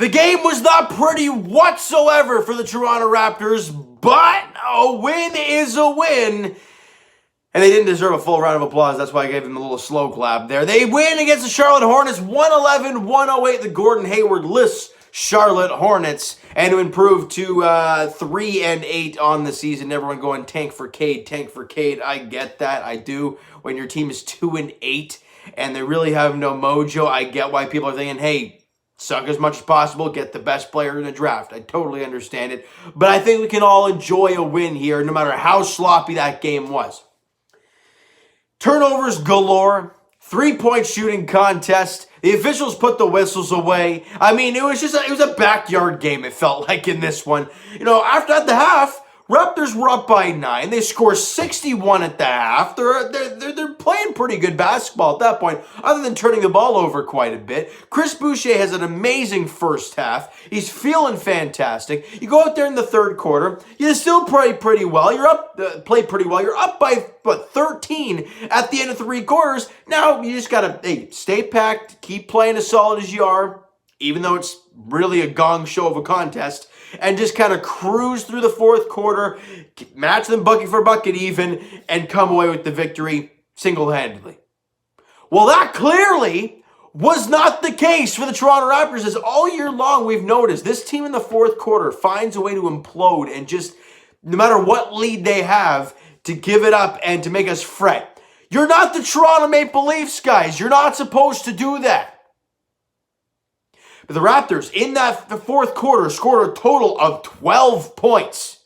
The game was not pretty whatsoever for the Toronto Raptors, but a win is a win. And they didn't deserve a full round of applause. That's why I gave them a little slow clap there. They win against the Charlotte Hornets, 111-108. The Gordon Hayward-less Charlotte Hornets, and to improve to 3-8 on the season. Everyone going tank for Cade, tank for Cade. I get that. I do. When your team is 2-8 and they really have no mojo, I get why people are thinking, hey, suck as much as possible, get the best player in the draft. I totally understand it. But I think we can all enjoy a win here, no matter how sloppy that game was. Turnovers galore, 3-point shooting contest. The officials put the whistles away. I mean, it was a backyard game, it felt like, in this one. You know, at the half, Raptors were up by 9. They score 61 at the half. They're playing pretty good basketball at that point, other than turning the ball over quite a bit. Chris Boucher has an amazing first half. He's feeling fantastic. You go out there in the third quarter, you still play pretty well. You're up by 13 at the end of 3 quarters. Now you just gotta stay packed, keep playing as solid as you are, even though it's really a gong show of a contest, and just kind of cruise through the fourth quarter, match them bucket for bucket even, and come away with the victory single-handedly. Well, that clearly was not the case for the Toronto Raptors, as all year long we've noticed this team in the fourth quarter finds a way to implode and just, no matter what lead they have, to give it up and to make us fret. You're not the Toronto Maple Leafs, guys. You're not supposed to do that. But the Raptors, in the fourth quarter, scored a total of 12 points.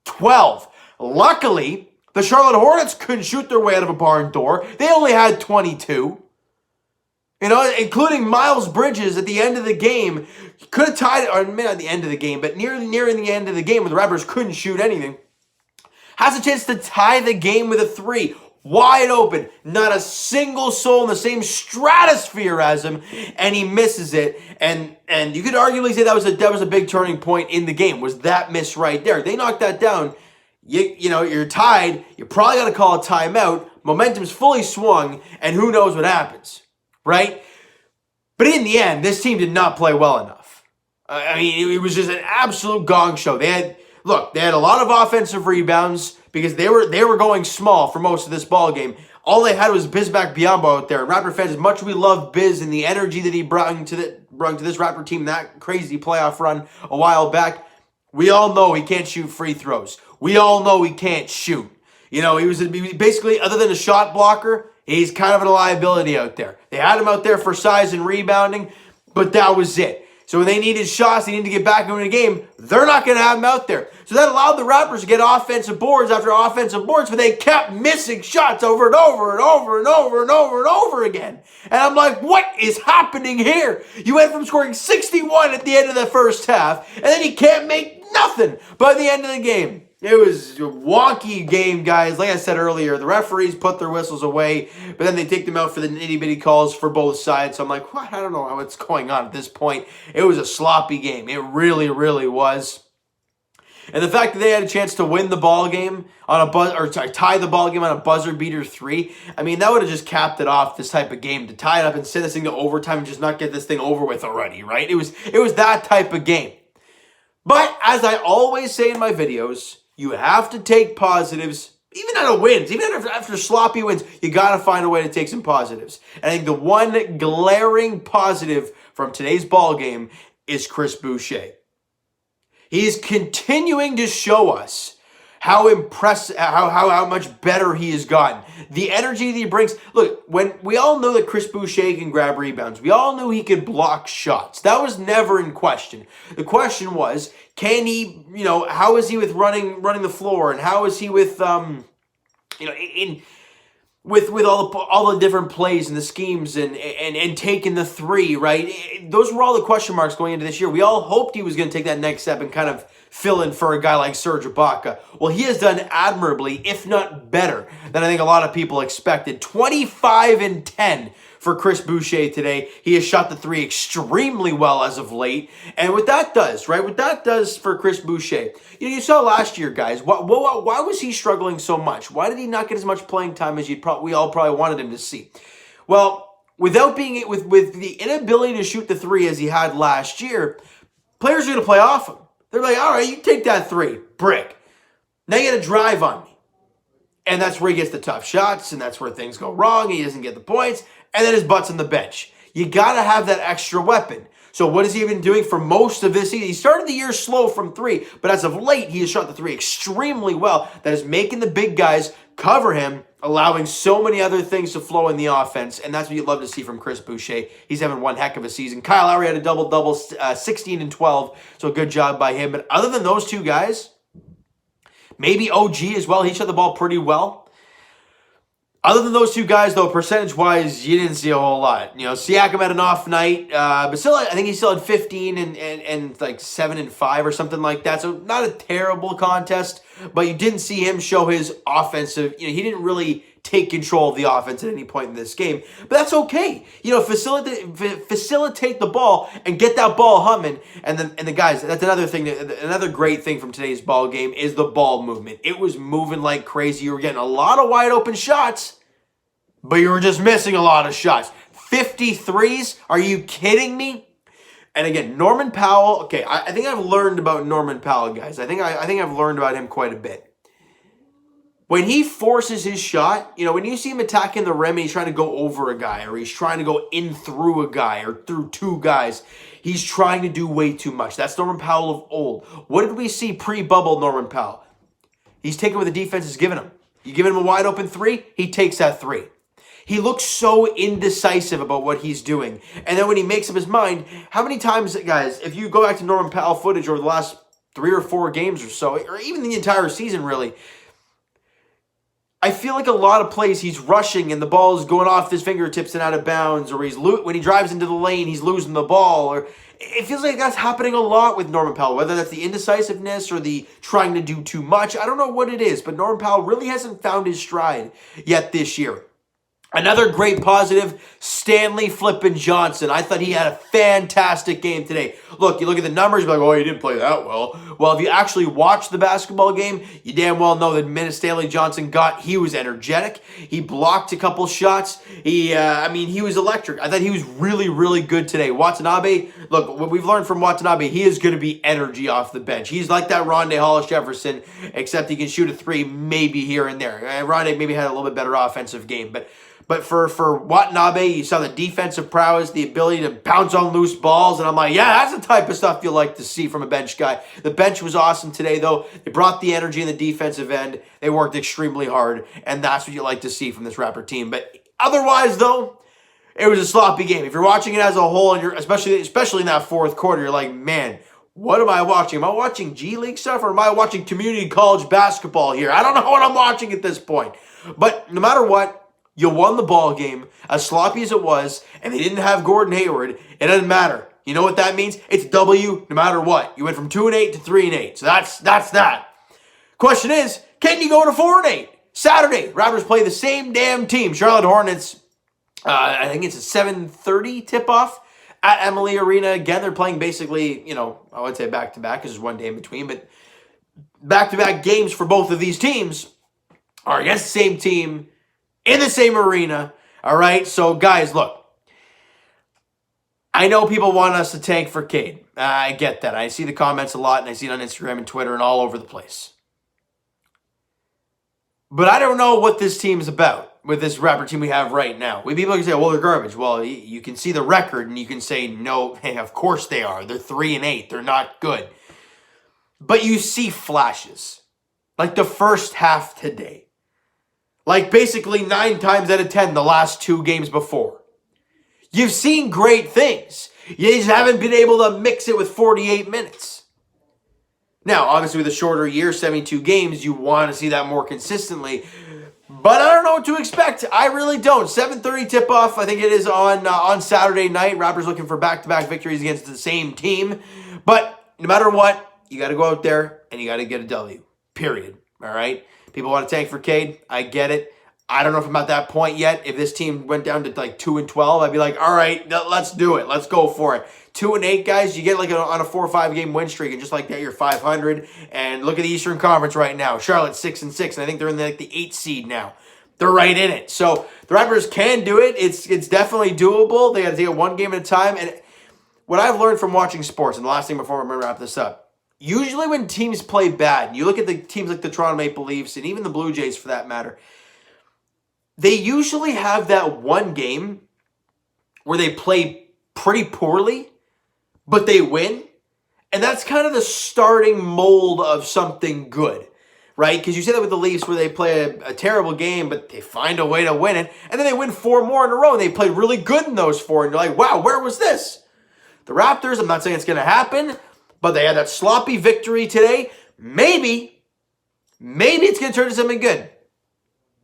12. Luckily, the Charlotte Hornets couldn't shoot their way out of a barn door. They only had 22. You know, including Miles Bridges at the end of the game. Could have tied it, or maybe not at the end of the game, but nearing the end of the game when the Raptors couldn't shoot anything. Has a chance to tie the game with a 3. Wide open. Not a single soul in the same stratosphere as him, and he misses it. And you could arguably say that was a big turning point in the game. Was that miss right there? They knocked that down. You know, you're tied. You probably got to call a timeout. Momentum's fully swung, and who knows what happens, right? But in the end, this team did not play well enough. I mean, it was just an absolute gong show. They had a lot of offensive rebounds because they were going small for most of this ball game. All they had was Bismack Biyombo out there. And Raptor fans, as much as we love Biz and the energy that he brought to this Raptor team, that crazy playoff run a while back, we all know he can't shoot free throws. We all know he can't shoot. You know, he was basically, other than a shot blocker, he's kind of a liability out there. They had him out there for size and rebounding, but that was it. So when they needed shots, they needed to get back into the game, they're not going to have him out there. So that allowed the Raptors to get offensive boards after offensive boards, but they kept missing shots over and over and over and over and over and over again. And I'm like, what is happening here? You went from scoring 61 at the end of the first half, and then you can't make nothing by the end of the game. It was a wonky game, guys. Like I said earlier, the referees put their whistles away, but then they take them out for the nitty-bitty calls for both sides. So I'm like, what? I don't know what's going on at this point. It was a sloppy game. It really, really was. And the fact that they had a chance to win the ball game on tie the ball game on a buzzer beater 3, I mean, that would have just capped it off, this type of game, to tie it up and send this thing to overtime and just not get this thing over with already, right? It was that type of game. But as I always say in my videos, you have to take positives, even out of wins, even after sloppy wins, you got to find a way to take some positives. And I think the one glaring positive from today's ball game is Chris Boucher. He's continuing to show us how impressive, how much better he has gotten. The energy that he brings. Look, when we all know that Chris Boucher can grab rebounds, we all knew he could block shots. That was never in question. The question was, can he, you know, how is he with running the floor, and how is he with with all the different plays and the schemes and taking the 3, right? Those were all the question marks going into this year. We all hoped he was going to take that next step and kind of fill in for a guy like Serge Ibaka. Well, he has done admirably, if not better, than I think a lot of people expected. 25 and 10 for Chris Boucher today. He has shot the 3 extremely well as of late. And what that does, right? What that does for Chris Boucher, you saw last year, guys, why was he struggling so much? Why did he not get as much playing time as we all probably wanted him to see? Well, without being with the inability to shoot the three as he had last year, players are going to play off him. They're like, all right, you take that three, brick. Now you got to drive on me. And that's where he gets the tough shots, and that's where things go wrong. He doesn't get the points, and then his butt's on the bench. You got to have that extra weapon. So what has he been doing for most of this season? He started the year slow from three, but as of late, he has shot the three extremely well. That is making the big guys cover him, allowing so many other things to flow in the offense, and that's what you'd love to see from Chris Boucher. He's having one heck of a season. Kyle Lowry had a double-double, 16 and 12, so good job by him. But other than those two guys, maybe OG as well. He shot the ball pretty well. Other than those two guys, though, percentage-wise, you didn't see a whole lot. You know, Siakam had an off night, but still, I think he still had 15 and like 7 and 5 or something like that. So not a terrible contest, but you didn't see him show his offensive. You know, he didn't really take control of the offense at any point in this game, but that's okay. You know, facilitate the ball and get that ball humming. And the guys, that's another thing. Another great thing from today's ball game is the ball movement. It was moving like crazy. You were getting a lot of wide open shots, but you were just missing a lot of shots. 53s? Are you kidding me? And again, Norman Powell. Okay, I think I've learned about Norman Powell, guys. I think I've learned about him quite a bit. When he forces his shot, you know, when you see him attacking the rim and he's trying to go over a guy, or he's trying to go in through a guy or through two guys, he's trying to do way too much. That's Norman Powell of old. What did we see pre-bubble Norman Powell? He's taking what the defense is giving him. You give him a wide open three, he takes that three. He looks so indecisive about what he's doing. And then when he makes up his mind, how many times, guys, if you go back to Norman Powell footage over the last 3 or 4 games or so, or even the entire season really, I feel like a lot of plays he's rushing and the ball is going off his fingertips and out of bounds, or when he drives into the lane, he's losing the ball, or it feels like that's happening a lot with Norman Powell, whether that's the indecisiveness or the trying to do too much. I don't know what it is, but Norman Powell really hasn't found his stride yet this year. Another great positive, Stanley Flippin' Johnson. I thought he had a fantastic game today. Look, you look at the numbers, you're like, oh, he didn't play that well. Well, if you actually watch the basketball game, you damn well know the minute Stanley Johnson got, he was energetic. He blocked a couple shots. He was electric. I thought he was really, really good today. Watanabe, look, what we've learned from Watanabe, he is going to be energy off the bench. He's like that Rondé Hollis Jefferson, except he can shoot a three maybe here and there. Rondé maybe had a little bit better offensive game, But for Watanabe, you saw the defensive prowess, the ability to bounce on loose balls, and I'm like, yeah, that's the type of stuff you like to see from a bench guy. The bench was awesome today, though. They brought the energy in the defensive end. They worked extremely hard, and that's what you like to see from this Raptor team. But otherwise, though, it was a sloppy game. If you're watching it as a whole, and you're especially in that fourth quarter, you're like, man, what am I watching? Am I watching G League stuff, or am I watching community college basketball here? I don't know what I'm watching at this point. But no matter what, you won the ball game, as sloppy as it was, and they didn't have Gordon Hayward. It doesn't matter. You know what that means? It's W no matter what. You went from 2-8 to 3-8. So that's that. Question is, can you go to 4-8? Saturday, Raptors play the same damn team. Charlotte Hornets, I think it's a 7:30 tip-off at Emily Arena. Again, they're playing basically, you know, I would say back-to-back because there's one day in between, but back-to-back games for both of these teams are against the same team, in the same arena, all right? So, guys, look. I know people want us to tank for Cade. I get that. I see the comments a lot, and I see it on Instagram and Twitter and all over the place. But I don't know what this team is about with this Raptor team we have right now. People can say, well, they're garbage. Well, you can see the record, and you can say, no, hey, of course they are. They're 3-8. They're not good. But you see flashes. Like the first half today. Like basically 9 times out of 10 the last 2 games before. You've seen great things. You just haven't been able to mix it with 48 minutes. Now, obviously with a shorter year, 72 games, you want to see that more consistently. But I don't know what to expect. I really don't. 7:30 tip-off, I think it is on Saturday night. Raptors looking for back-to-back victories against the same team. But no matter what, you got to go out there and you got to get a W. Period. All right? People want to tank for Cade. I get it. I don't know if I'm at that point yet. If this team went down to like 2-12, I'd be like, all right, let's do it. Let's go for it. 2-8, guys, you get like on a 4 or 5 game win streak, and just like that, you're 500. And look at the Eastern Conference right now. Charlotte 6-6, and I think they're in like the 8th seed now. they're right in it. So the Raptors can do it. It's definitely doable. They got to take it one game at a time. And what I've learned from watching sports, and the last thing before I'm going to wrap this up, usually when teams play bad, you look at the teams like the Toronto Maple Leafs and even the Blue Jays for that matter, they usually have that one game where they play pretty poorly, but they win. And that's kind of the starting mold of something good, right? Because you say that with the Leafs where they play a terrible game, but they find a way to win it. And then they win 4 more in a row, and they played really good in those 4. And you're like, wow, where was this? The Raptors, I'm not saying it's going to happen, but they had that sloppy victory today. Maybe it's going to turn into something good.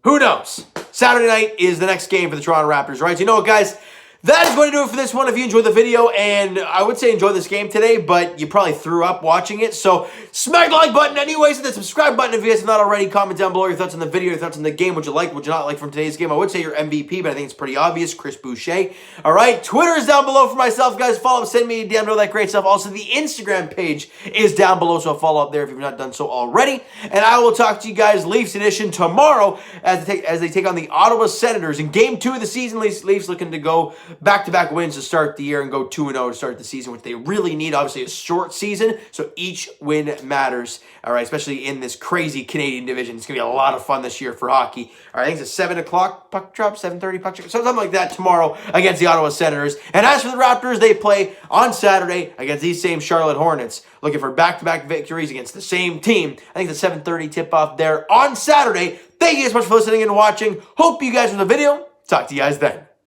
Who knows? Saturday night is the next game for the Toronto Raptors, right? So you know what, guys? That is going to do it for this one. If you enjoyed the video, and I would say enjoy this game today, but you probably threw up watching it. So smack the like button anyways, and the subscribe button if you guys have not already. Comment down below your thoughts on the video, your thoughts on the game, what you like, what you not like from today's game. I would say your MVP, but I think it's pretty obvious, Chris Boucher. All right, Twitter is down below for myself, guys. Follow up, send me down below that great stuff. Also, the Instagram page is down below, so follow up there if you've not done so already. And I will talk to you guys Leafs edition tomorrow as they take on the Ottawa Senators in Game 2 of the season. Leafs looking to go back-to-back wins to start the year and go 2-0 to start the season, which they really need. Obviously, a short season, so each win matters, all right, especially in this crazy Canadian division. It's going to be a lot of fun this year for hockey. All right, I think it's a 7 o'clock puck drop, 7:30 puck drop, something like that tomorrow against the Ottawa Senators. And as for the Raptors, they play on Saturday against these same Charlotte Hornets, looking for back-to-back victories against the same team. I think the 7:30 tip-off there on Saturday. Thank you guys so much for listening and watching. Hope you guys enjoyed the video. Talk to you guys then.